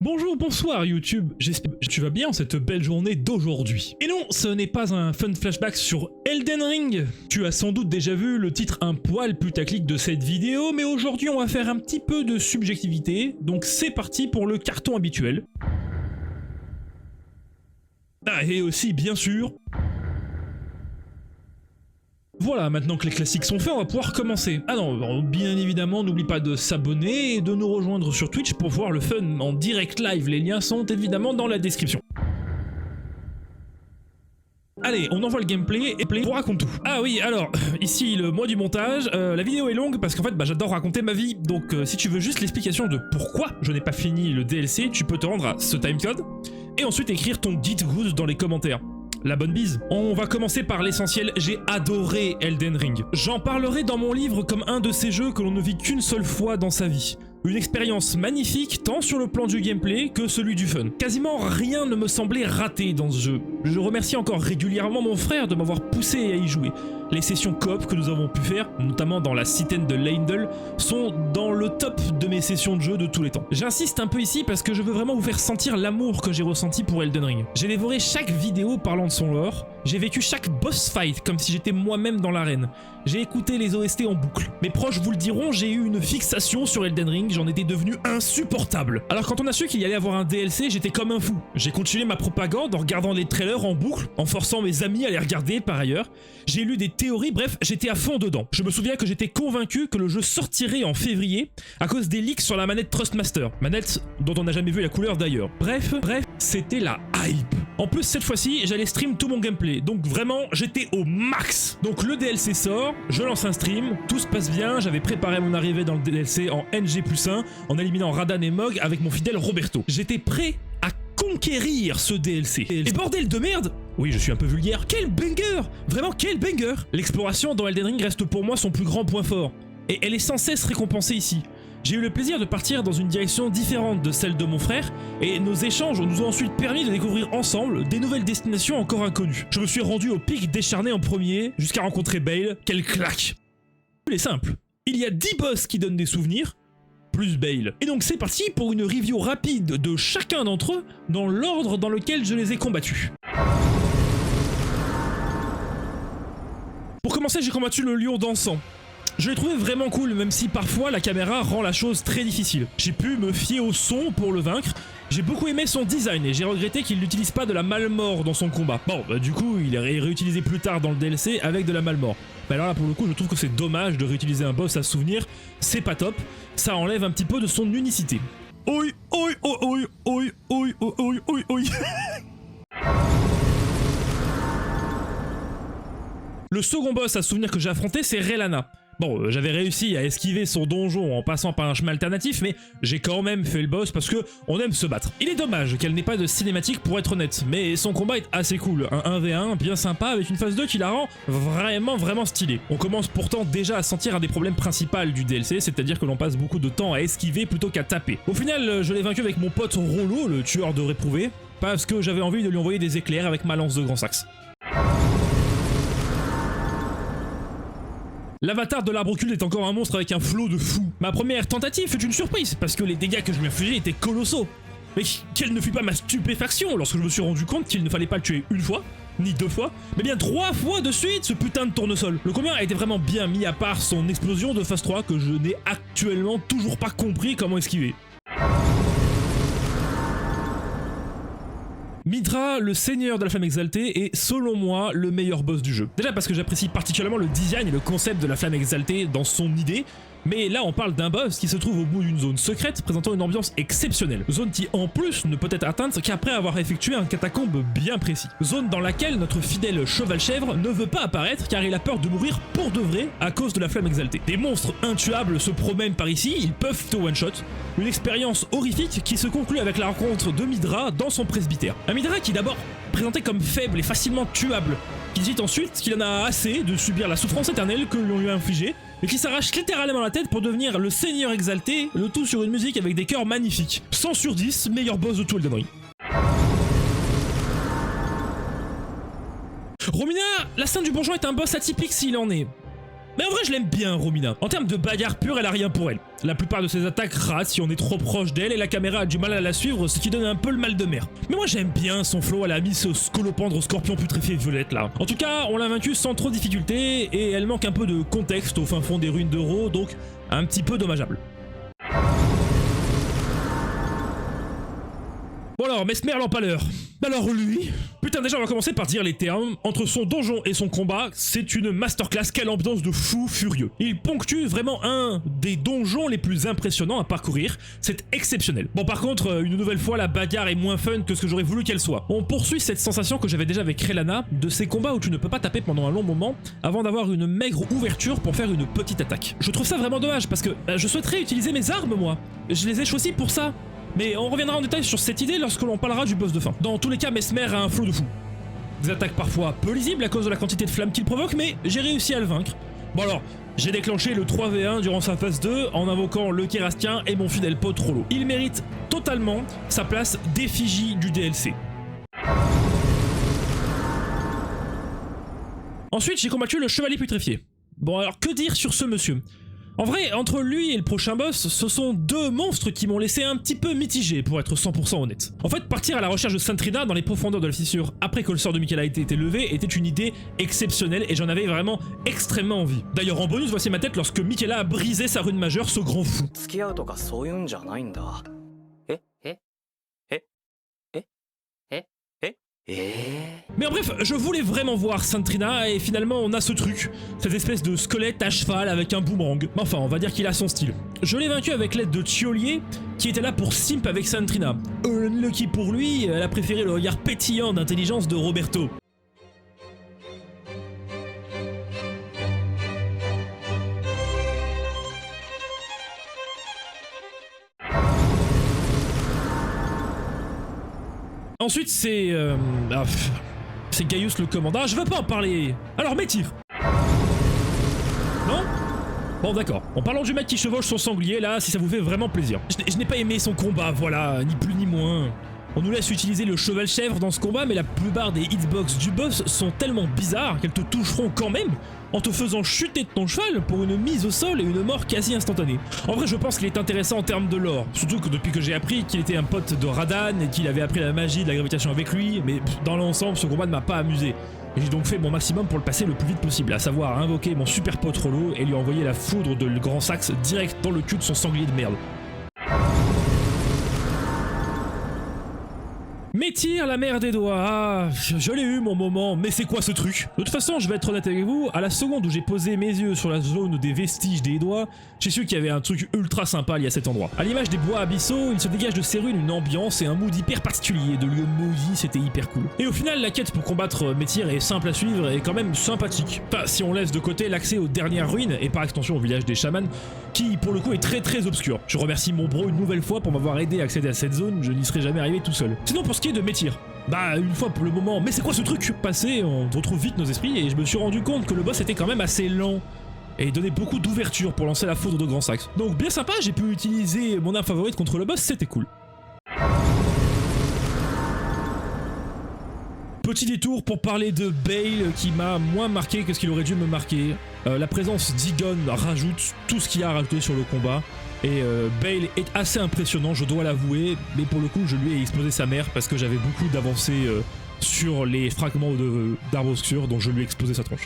Bonjour, bonsoir YouTube, j'espère que tu vas bien en cette belle journée d'aujourd'hui. Et non, ce n'est pas un fun flashback sur Elden Ring. Tu as sans doute déjà vu le titre un poil putaclic de cette vidéo, mais aujourd'hui on va faire un petit peu de subjectivité, donc c'est parti pour le carton habituel. Ah, et aussi, bien sûr... Voilà, maintenant que les classiques sont faits, on va pouvoir commencer. Ah non, bien évidemment, n'oublie pas de s'abonner et de nous rejoindre sur Twitch pour voir le fun en direct live. Les liens sont évidemment dans la description. Allez, on envoie le gameplay et Play raconte tout. Ah oui, alors, ici le mois du montage, la vidéo est longue parce qu'en fait j'adore raconter ma vie, donc si tu veux juste l'explication de pourquoi je n'ai pas fini le DLC, tu peux te rendre à ce timecode et ensuite écrire ton Git good dans les commentaires. La bonne bise. On va commencer par l'essentiel, j'ai adoré Elden Ring. J'en parlerai dans mon livre comme un de ces jeux que l'on ne vit qu'une seule fois dans sa vie. Une expérience magnifique tant sur le plan du gameplay que celui du fun. Quasiment rien ne me semblait raté dans ce jeu. Je remercie encore régulièrement mon frère de m'avoir poussé à y jouer. Les sessions coop que nous avons pu faire, notamment dans la citerne de Leyndell, sont dans le top de mes sessions de jeu de tous les temps. J'insiste un peu ici parce que je veux vraiment vous faire sentir l'amour que j'ai ressenti pour Elden Ring. J'ai dévoré chaque vidéo parlant de son lore, j'ai vécu chaque boss fight comme si j'étais moi-même dans l'arène. J'ai écouté les OST en boucle. Mes proches vous le diront, j'ai eu une fixation sur Elden Ring, j'en étais devenu insupportable. Alors quand on a su qu'il y allait avoir un DLC, j'étais comme un fou. J'ai continué ma propagande en regardant les trailers en boucle, en forçant mes amis à les regarder par ailleurs. J'ai lu des théories, bref, j'étais à fond dedans. Je me souviens que j'étais convaincu que le jeu sortirait en février à cause des leaks sur la manette Trustmaster, manette dont on n'a jamais vu la couleur d'ailleurs. Bref, c'était la hype. En plus cette fois-ci, j'allais stream tout mon gameplay, donc vraiment j'étais au max. Donc le DLC sort, je lance un stream, tout se passe bien, j'avais préparé mon arrivée dans le DLC en NG+1 en éliminant Radan et Mog avec mon fidèle Roberto. J'étais prêt à conquérir ce DLC. Et bordel de merde! Oui, je suis un peu vulgaire. Quel banger! Vraiment, quel banger! L'exploration dans Elden Ring reste pour moi son plus grand point fort. Et elle est sans cesse récompensée ici. J'ai eu le plaisir de partir dans une direction différente de celle de mon frère, et nos échanges nous ont ensuite permis de découvrir ensemble des nouvelles destinations encore inconnues. Je me suis rendu au pic décharné en premier, jusqu'à rencontrer Bayle, quelle claque! Il est simple, il y a 10 boss qui donnent des souvenirs, plus Bayle. Et donc c'est parti pour une review rapide de chacun d'entre eux, dans l'ordre dans lequel je les ai combattus. Pour commencer, j'ai combattu le lion dansant. Je l'ai trouvé vraiment cool, même si parfois la caméra rend la chose très difficile. J'ai pu me fier au son pour le vaincre. J'ai beaucoup aimé son design et j'ai regretté qu'il n'utilise pas de la Malmort dans son combat. Bon, du coup, il est réutilisé plus tard dans le DLC avec de la Malmort. Mais alors là, pour le coup, je trouve que c'est dommage de réutiliser un boss à souvenir. C'est pas top. Ça enlève un petit peu de son unicité. Oi, oi, oi, oi, oi, oi, oi, oi, oi. Le second boss à souvenir que j'ai affronté, c'est Relana. Bon, j'avais réussi à esquiver son donjon en passant par un chemin alternatif, mais j'ai quand même fait le boss parce que on aime se battre. Il est dommage qu'elle n'ait pas de cinématique pour être honnête, mais son combat est assez cool. Un 1v1 bien sympa avec une phase 2 qui la rend vraiment stylée. On commence pourtant déjà à sentir un des problèmes principaux du DLC, c'est-à-dire que l'on passe beaucoup de temps à esquiver plutôt qu'à taper. Au final, je l'ai vaincu avec mon pote Rollo, le tueur de réprouvés, parce que j'avais envie de lui envoyer des éclairs avec ma lance de grand saxe. L'avatar de l'arbre occulte est encore un monstre avec un flot de fou. Ma première tentative fut une surprise, parce que les dégâts que je lui infligeais étaient colossaux. Mais quelle ne fut pas ma stupéfaction lorsque je me suis rendu compte qu'il ne fallait pas le tuer une fois, ni 2 fois, mais bien 3 fois de suite, ce putain de tournesol. Le combat a été vraiment bien mis à part son explosion de phase 3 que je n'ai actuellement toujours pas compris comment esquiver. Midra, le seigneur de la flamme exaltée, est selon moi le meilleur boss du jeu. Déjà parce que j'apprécie particulièrement le design et le concept de la flamme exaltée dans son idée, mais là on parle d'un boss qui se trouve au bout d'une zone secrète présentant une ambiance exceptionnelle. Zone qui en plus ne peut être atteinte qu'après avoir effectué un catacombe bien précis. Zone dans laquelle notre fidèle cheval-chèvre ne veut pas apparaître car il a peur de mourir pour de vrai à cause de la flamme exaltée. Des monstres intuables se promènent par ici, ils peuvent te one-shot. Une expérience horrifique qui se conclut avec la rencontre de Midra dans son presbytère. Un Midra qui est d'abord présenté comme faible et facilement tuable, qui dit ensuite qu'il en a assez de subir la souffrance éternelle que l'on lui a infligée, et qui s'arrache littéralement la tête pour devenir le seigneur exalté, le tout sur une musique avec des chœurs magnifiques. 100 sur 10, meilleur boss de tout Elden Ring. Romina, la scène du bourgeois est un boss atypique s'il en est. Mais en vrai je l'aime bien Romina. En termes de bagarre pure, elle a rien pour elle. La plupart de ses attaques ratent si on est trop proche d'elle et la caméra a du mal à la suivre, ce qui donne un peu le mal de mer. Mais moi j'aime bien son flow à la Miss Scolopendre Scorpion putréfié violette là. En tout cas, on l'a vaincue sans trop de difficulté et elle manque un peu de contexte au fin fond des ruines d'Euro, donc un petit peu dommageable. Bon alors, Mesmer l'Empaleur. Alors lui... Putain, déjà on va commencer par dire les termes. Entre son donjon et son combat, c'est une masterclass, quelle ambiance de fou furieux. Il ponctue vraiment un des donjons les plus impressionnants à parcourir, c'est exceptionnel. Bon par contre, une nouvelle fois, la bagarre est moins fun que ce que j'aurais voulu qu'elle soit. On poursuit cette sensation que j'avais déjà avec Relana, de ces combats où tu ne peux pas taper pendant un long moment, avant d'avoir une maigre ouverture pour faire une petite attaque. Je trouve ça vraiment dommage, parce que je souhaiterais utiliser mes armes moi. Je les ai choisies pour ça. Mais on reviendra en détail sur cette idée lorsque l'on parlera du boss de fin. Dans tous les cas, Mesmer a un flow de fou. Des attaques parfois peu lisibles à cause de la quantité de flammes qu'il provoque, mais j'ai réussi à le vaincre. Bon alors, j'ai déclenché le 3v1 durant sa phase 2 en invoquant le Kérastien et mon fidèle pote Rollo. Il mérite totalement sa place d'effigie du DLC. Ensuite, j'ai combattu le Chevalier Putréfié. Bon alors, que dire sur ce monsieur ? En vrai, entre lui et le prochain boss, ce sont deux monstres qui m'ont laissé un petit peu mitigé pour être 100% honnête. En fait, partir à la recherche de Saint-Trina dans les profondeurs de la fissure après que le sort de Miquella ait été levé était une idée exceptionnelle et j'en avais vraiment extrêmement envie. D'ailleurs en bonus, voici ma tête lorsque Miquella a brisé sa rune majeure, ce grand fou. Mais en bref, je voulais vraiment voir Saint-Trina et finalement on a ce truc, cette espèce de squelette à cheval avec un boomerang. Enfin, on va dire qu'il a son style. Je l'ai vaincu avec l'aide de Thiolier qui était là pour simp avec Saint-Trina. Unlucky pour lui, elle a préféré le regard pétillant d'intelligence de Roberto. Ensuite, c'est Gaius le commandant. Je veux pas en parler. Alors, Métyr. Non? Bon, d'accord. En parlant du mec qui chevauche son sanglier, là, si ça vous fait vraiment plaisir. Je n'ai pas aimé son combat, voilà, ni plus ni moins. On nous laisse utiliser le cheval chèvre dans ce combat, mais la plupart des hitbox du boss sont tellement bizarres qu'elles te toucheront quand même en te faisant chuter de ton cheval pour une mise au sol et une mort quasi instantanée. En vrai, je pense qu'il est intéressant en termes de lore, surtout que depuis que j'ai appris qu'il était un pote de Radan et qu'il avait appris la magie de la gravitation avec lui, mais dans l'ensemble, ce combat ne m'a pas amusé. Et j'ai donc fait mon maximum pour le passer le plus vite possible, à savoir invoquer mon super pote Rollo et lui envoyer la foudre de le grand saxe direct dans le cul de son sanglier de merde. Métyr, la mère des doigts, ah, je l'ai eu mon moment, mais c'est quoi ce truc? De toute façon, je vais être honnête avec vous, à la seconde où j'ai posé mes yeux sur la zone des vestiges des doigts, j'ai su qu'il y avait un truc ultra sympa lié à cet endroit. À l'image des bois abyssaux, il se dégage de ces ruines une ambiance et un mood hyper particulier, de lieux maudits, c'était hyper cool. Et au final, la quête pour combattre Métyr est simple à suivre et quand même sympathique. Enfin, si on laisse de côté l'accès aux dernières ruines, et par extension au village des chamans, qui pour le coup est très obscur. Je remercie mon bro une nouvelle fois pour m'avoir aidé à accéder à cette zone, je n'y serais jamais arrivé tout seul. Sinon pour ce qui est de Métyr, bah une fois pour le moment, mais c'est quoi ce truc passé, on retrouve vite nos esprits et je me suis rendu compte que le boss était quand même assez lent et donnait beaucoup d'ouverture pour lancer la foudre de grand saxe. Donc bien sympa, j'ai pu utiliser mon arme favorite contre le boss, c'était cool. Petit détour pour parler de Bale qui m'a moins marqué que ce qu'il aurait dû me marquer. La présence d'Igon rajoute tout ce qu'il y a à rajouter sur le combat. Et Bale est assez impressionnant, je dois l'avouer, mais pour le coup je lui ai explosé sa mère parce que j'avais beaucoup d'avancées sur les fragments d'arbres obscurs, donc je lui ai explosé sa tronche.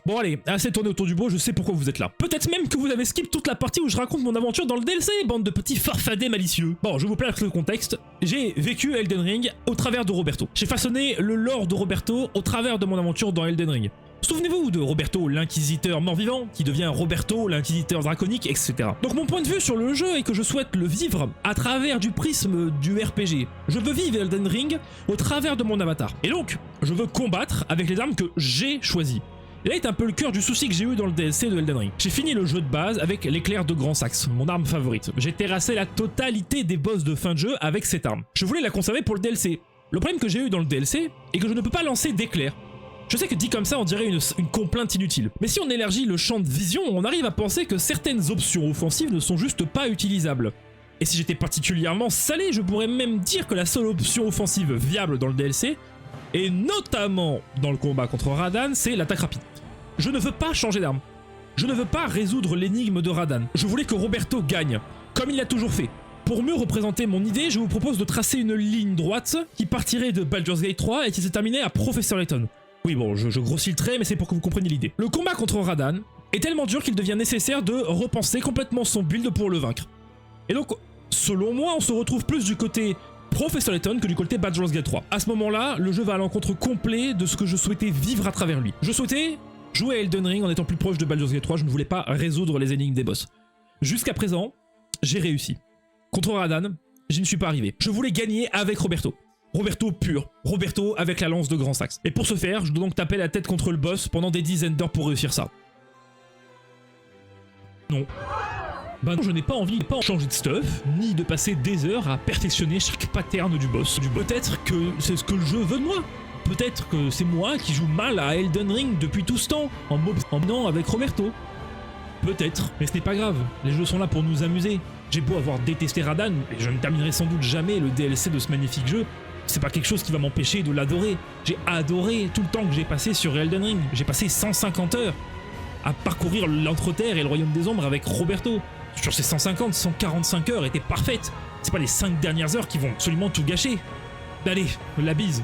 Bon allez, assez tourné autour du bois, je sais pourquoi vous êtes là. Peut-être même que vous avez skip toute la partie où je raconte mon aventure dans le DLC, bande de petits farfadets malicieux. Bon, je vous place le contexte. J'ai vécu Elden Ring au travers de Roberto. J'ai façonné le lore de Roberto au travers de mon aventure dans Elden Ring. Souvenez-vous de Roberto l'inquisiteur mort-vivant, qui devient Roberto l'inquisiteur draconique, etc. Donc mon point de vue sur le jeu est que je souhaite le vivre à travers du prisme du RPG. Je veux vivre Elden Ring au travers de mon avatar. Et donc, je veux combattre avec les armes que j'ai choisies. Et là est un peu le cœur du souci que j'ai eu dans le DLC de Elden Ring. J'ai fini le jeu de base avec l'éclair de grand saxe, mon arme favorite. J'ai terrassé la totalité des boss de fin de jeu avec cette arme. Je voulais la conserver pour le DLC. Le problème que j'ai eu dans le DLC est que je ne peux pas lancer d'éclair. Je sais que dit comme ça on dirait une complainte inutile. Mais si on élargit le champ de vision, on arrive à penser que certaines options offensives ne sont juste pas utilisables. Et si j'étais particulièrement salé, je pourrais même dire que la seule option offensive viable dans le DLC Et notamment dans le combat contre Radahn, c'est l'attaque rapide. Je ne veux pas changer d'arme. Je ne veux pas résoudre l'énigme de Radahn. Je voulais que Roberto gagne, comme il l'a toujours fait. Pour mieux représenter mon idée, je vous propose de tracer une ligne droite qui partirait de Baldur's Gate 3 et qui se terminait à Professor Layton. Oui bon, je grossis le trait, mais c'est pour que vous compreniez l'idée. Le combat contre Radahn est tellement dur qu'il devient nécessaire de repenser complètement son build pour le vaincre. Et donc, selon moi, on se retrouve plus du côté Professor Layton que du côté Baldur's Gate 3. À ce moment-là, le jeu va à l'encontre complet de ce que je souhaitais vivre à travers lui. Je souhaitais jouer à Elden Ring en étant plus proche de Baldur's Gate 3, je ne voulais pas résoudre les énigmes des boss. Jusqu'à présent, j'ai réussi. Contre Radahn, je ne suis pas arrivé. Je voulais gagner avec Roberto. Roberto pur. Roberto avec la lance de Grand Saxe. Et pour ce faire, je dois donc taper la tête contre le boss pendant des dizaines d'heures pour réussir ça. Non. Bah non, je n'ai pas envie de changer de stuff, ni de passer des heures à perfectionner chaque pattern du boss. Peut-être que c'est ce que le jeu veut de moi. Peut-être que c'est moi qui joue mal à Elden Ring depuis tout ce temps, en m'obstinant avec Roberto. Peut-être, mais ce n'est pas grave, les jeux sont là pour nous amuser. J'ai beau avoir détesté Radahn, et je ne terminerai sans doute jamais le DLC de ce magnifique jeu, c'est pas quelque chose qui va m'empêcher de l'adorer. J'ai adoré tout le temps que j'ai passé sur Elden Ring, j'ai passé 150 heures à parcourir l'Entreterre et le Royaume des Ombres avec Roberto. Sur ces 150, 145 heures étaient parfaites. C'est pas les 5 dernières heures qui vont absolument tout gâcher. Allez, la bise.